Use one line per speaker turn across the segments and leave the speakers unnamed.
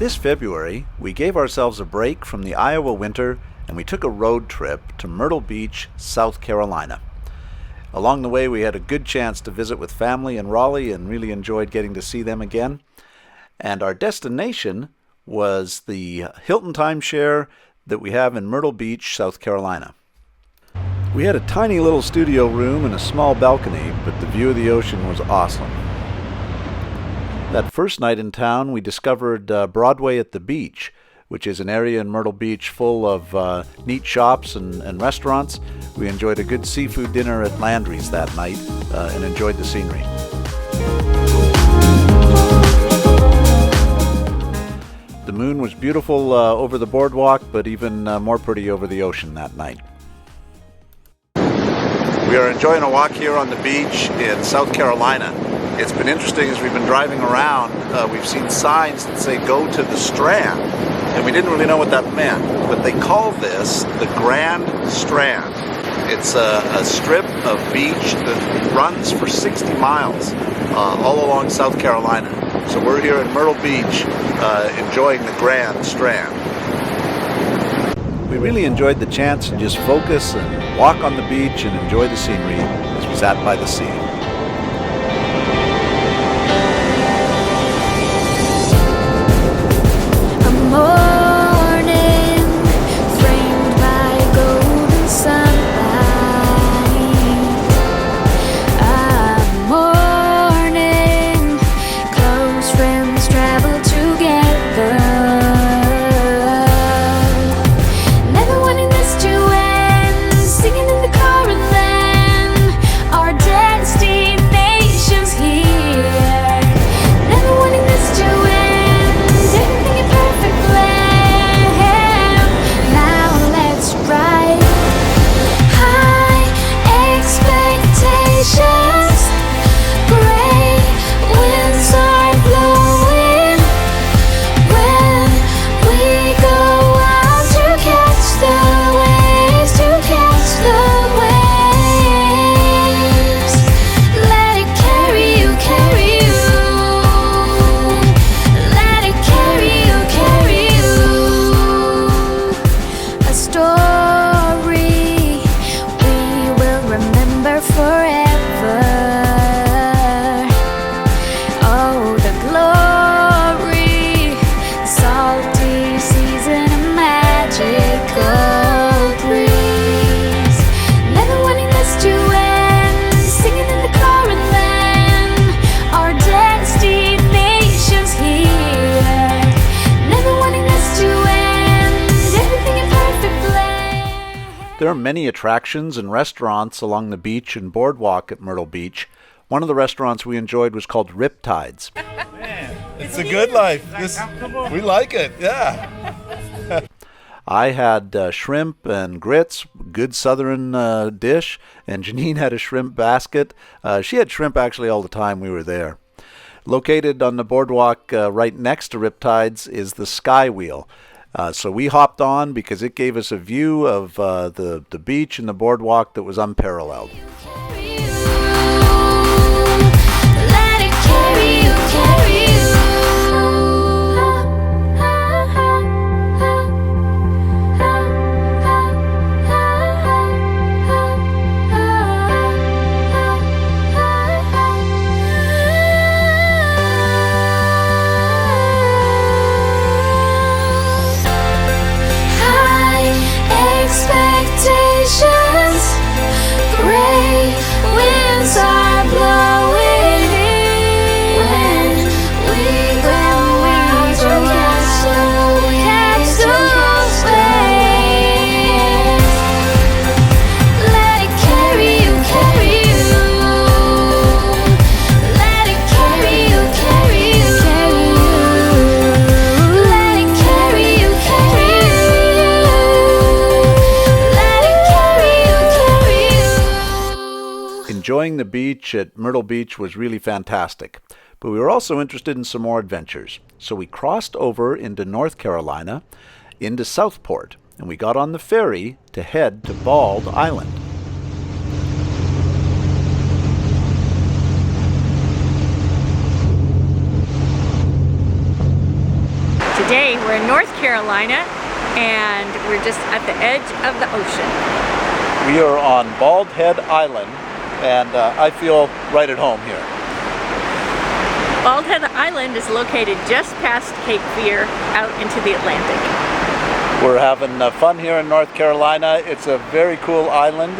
This February, we gave ourselves a break from the Iowa winter and we took a road trip to Myrtle Beach, South Carolina. Along the way, we had a good chance to visit with family in Raleigh and really enjoyed getting to see them again. And our destination was the Hilton timeshare that we have in Myrtle Beach, South Carolina. We had a tiny little studio room and a small balcony, but the view of the ocean was awesome. That first night in town, we discovered Broadway at the beach, which is an area in Myrtle Beach full of neat shops and restaurants. We enjoyed a good seafood dinner at Landry's that night and enjoyed the scenery. The moon was beautiful over the boardwalk, but even more pretty over the ocean that night. We are enjoying a walk here on the beach in South Carolina. It's been interesting as we've been driving around. We've seen signs that say go to the Strand, and we didn't really know what that meant, but they call this the Grand Strand. It's a strip of beach that runs for 60 miles all along South Carolina. So we're here in Myrtle Beach enjoying the Grand Strand. We really enjoyed the chance to just focus and walk on the beach and enjoy the scenery as we sat by the sea. There are many attractions and restaurants along the beach and boardwalk at Myrtle Beach. One of the restaurants we enjoyed was called Riptides.
Man, it's a good life. We like it, yeah.
I had shrimp and grits, good southern dish, and Janine had a shrimp basket. She had shrimp actually all the time we were there. Located on the boardwalk right next to Riptides is the Sky Wheel. So we hopped on because it gave us a view of the beach and the boardwalk that was unparalleled. Enjoying the beach at Myrtle Beach was really fantastic, but we were also interested in some more adventures. So we crossed over into North Carolina, into Southport, and we got on the ferry to head to Bald Island.
Took
Today we're in North Carolina and we're just at the edge of the ocean.
We are on Bald Head Island, and I feel right at home here.
Bald Head Island is located just past Cape Fear out into the Atlantic.
We're having fun here in North Carolina. It's a very cool island.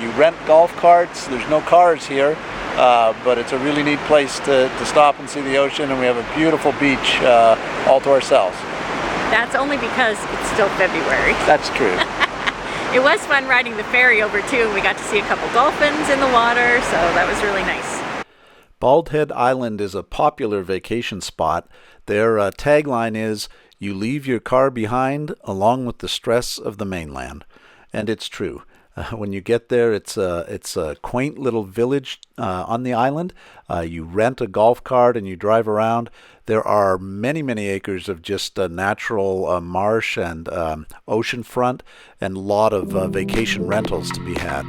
You rent golf carts. There's no cars here, but it's a really neat place to stop and see the ocean, and we have a beautiful beach all to ourselves.
That's only because it's still February.
That's true.
It was fun riding the ferry over too, and we got to see a couple dolphins in the water, so that was really nice.
Bald Head Island is a popular vacation spot. Their tagline is, "You leave your car behind along with the stress of the mainland." And it's true. When you get there, it's a quaint little village on the island. You rent a golf cart and you drive around. There are many acres of just natural marsh and ocean front, and a lot of vacation rentals to be had.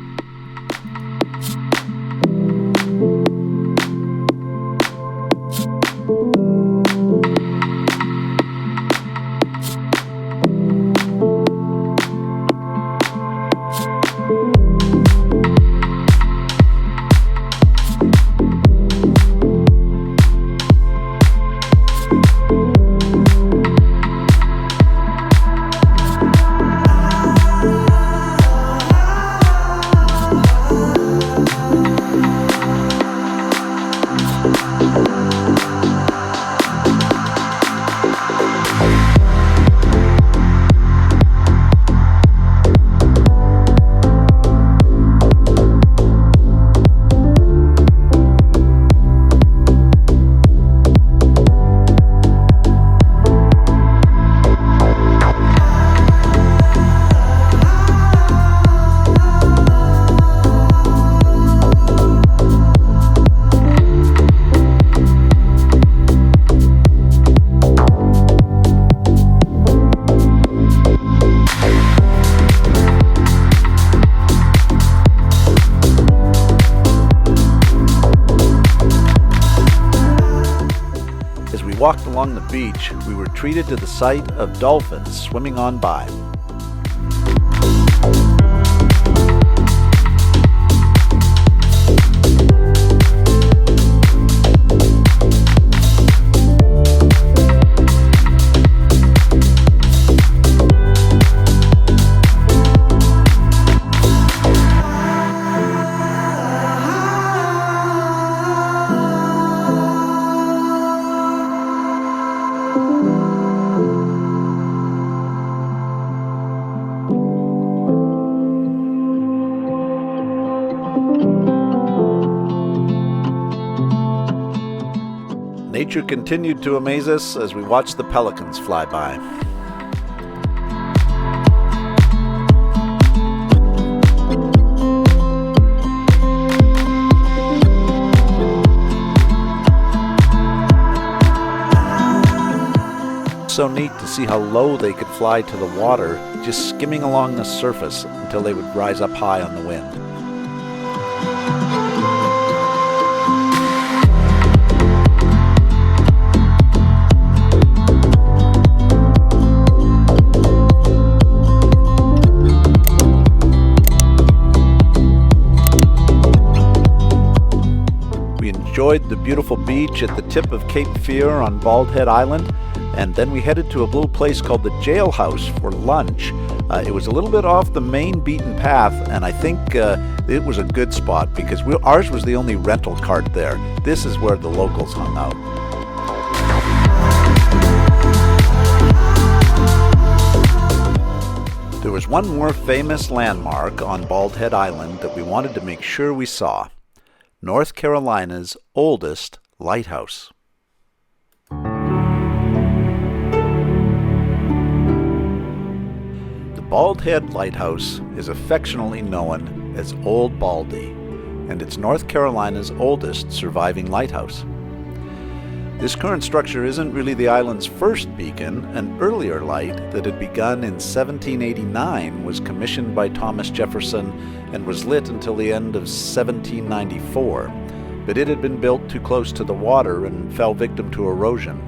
Walked along the beach, we were treated to the sight of dolphins swimming on by. Nature continued to amaze us as we watched the pelicans fly by. So neat to see how low they could fly to the water, just skimming along the surface until they would rise up high on the wind. Enjoyed the beautiful beach at the tip of Cape Fear on Bald Head Island, and then we headed to a little place called the Jailhouse for lunch. It was a little bit off the main beaten path, and I think it was a good spot because ours was the only rental cart there. This is where the locals hung out. There was one more famous landmark on Bald Head Island that we wanted to make sure we saw. North Carolina's oldest lighthouse. The Bald Head Lighthouse is affectionately known as Old Baldy, and it's North Carolina's oldest surviving lighthouse. This current structure isn't really the island's first beacon. An earlier light that had begun in 1789 was commissioned by Thomas Jefferson and was lit until the end of 1794, but it had been built too close to the water and fell victim to erosion.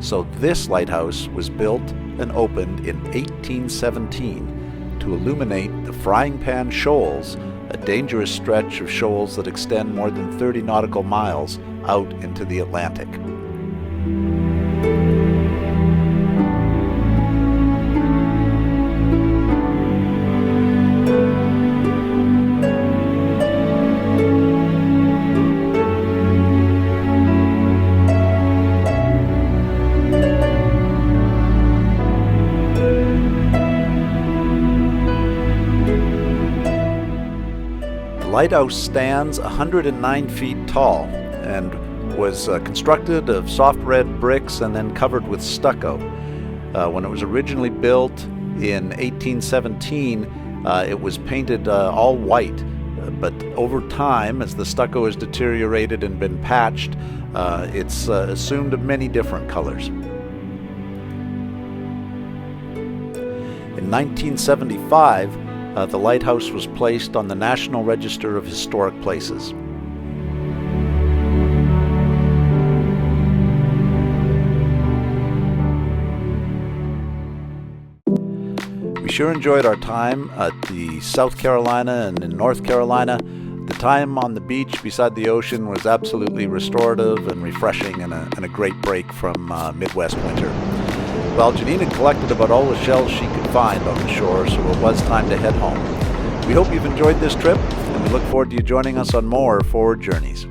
So this lighthouse was built and opened in 1817 to illuminate the Frying Pan Shoals, a dangerous stretch of shoals that extend more than 30 nautical miles out into the Atlantic. The lighthouse stands 109 feet tall and was constructed of soft red bricks and then covered with stucco. When it was originally built in 1817, it was painted all white, but over time, as the stucco has deteriorated and been patched, it's assumed many different colors. In 1975, the lighthouse was placed on the National Register of Historic Places. We sure enjoyed our time at the South Carolina and in North Carolina. The time on the beach beside the ocean was absolutely restorative and refreshing, and a great break from Midwest winter. Well, Janine had collected about all the shells she could find on the shore, so it was time to head home. We hope you've enjoyed this trip, and we look forward to you joining us on more Forward Journeys.